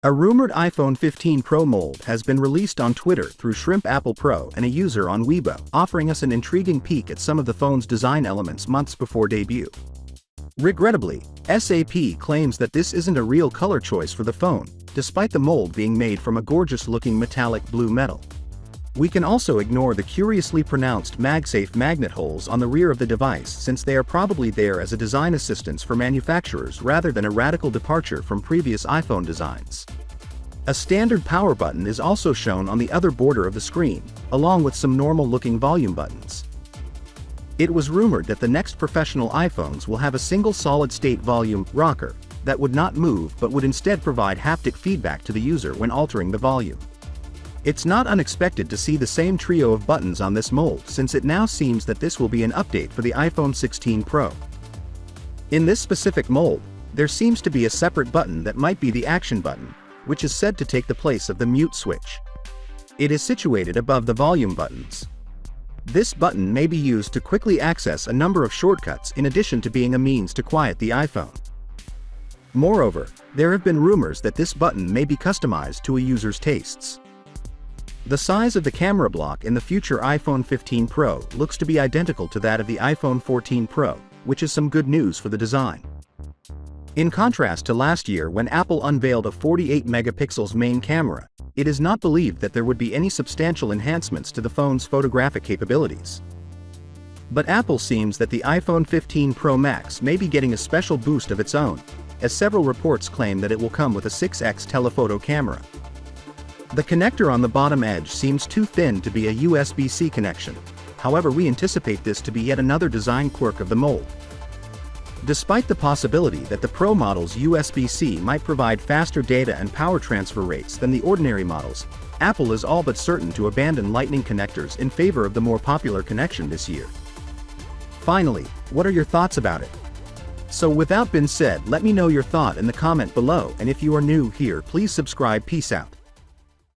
A rumored iPhone 15 Pro mold has been released on Twitter through Shrimp Apple Pro and a user on Weibo, offering us an intriguing peek at some of the phone's design elements months before debut. Regrettably, SAP claims that this isn't a real color choice for the phone, despite the mold being made from a gorgeous-looking metallic blue metal. We can also ignore the curiously pronounced MagSafe magnet holes on the rear of the device, since they are probably there as a design assistance for manufacturers rather than a radical departure from previous iPhone designs. A standard power button is also shown on the other border of the screen, along with some normal-looking volume buttons. It was rumored that the next professional iPhones will have a single solid-state volume rocker that would not move but would instead provide haptic feedback to the user when altering the volume. It's not unexpected to see the same trio of buttons on this mold, since it now seems that this will be an update for the iPhone 16 Pro. In this specific mold, there seems to be a separate button that might be the action button, which is said to take the place of the mute switch. It is situated above the volume buttons. This button may be used to quickly access a number of shortcuts in addition to being a means to quiet the iPhone. Moreover, there have been rumors that this button may be customized to a user's tastes. The size of the camera block in the future iPhone 15 Pro looks to be identical to that of the iPhone 14 Pro, which is some good news for the design. In contrast to last year when Apple unveiled a 48 megapixels main camera, it is not believed that there would be any substantial enhancements to the phone's photographic capabilities. But Apple seems that the iPhone 15 Pro Max may be getting a special boost of its own, as several reports claim that it will come with a 6x telephoto camera. The connector on the bottom edge seems too thin to be a USB-C connection, however we anticipate this to be yet another design quirk of the mold. Despite the possibility that the Pro model's USB-C might provide faster data and power transfer rates than the ordinary models, Apple is all but certain to abandon Lightning connectors in favor of the more popular connection this year. Finally, what are your thoughts about it? So with that being said, let me know your thought in the comment below, and if you are new here, please subscribe. Peace out.